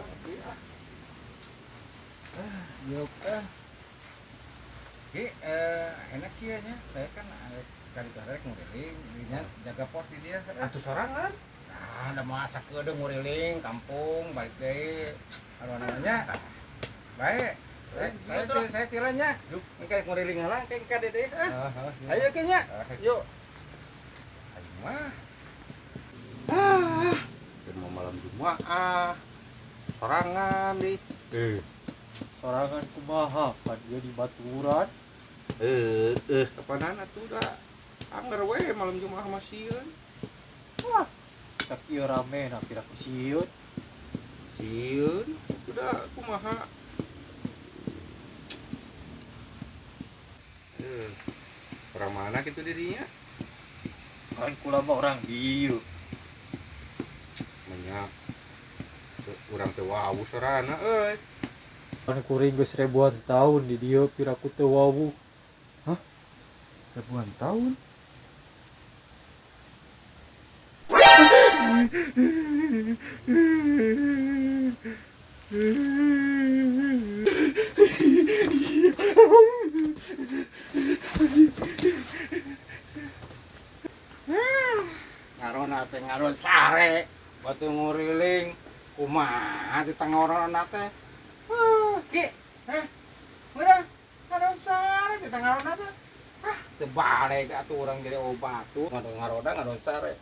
iya. Yuk Ki, enak kia nya. Saya kan kali karek nguriling, dirinya jaga pos di dia. Atuh sorangan. Nah, ada masak ke nguriling kampung baik deh. Apa namanya? Baik. Saya tilanya. Yuk, engke nguriling heula engke kade deh. Ayo Ki nya. Yuk. Ayo mah. Mau malam Jumat. Sorangan di. Sorangan kumaha kan dia di baturan. Kapanan atuh da. Angger we malam Jumat masieun. Wah, tapi rame na pira ku sieun. Sieun udah kumaha. Orang mana gitu dirinya? Kan kula mah orang dieu. Banyak urang teu wau sorana euy. Kan kuring geus ribuan tahun di dieu pira ku teu wawuh. Ribuan tahun. Ngarona teh ngaron sare. Batu nguriling kumaha di tengah orang teh. Ki, udah ngaron sare di tengah orang teh. Teu balik atuh urang jadi obat tuh ngaron sare.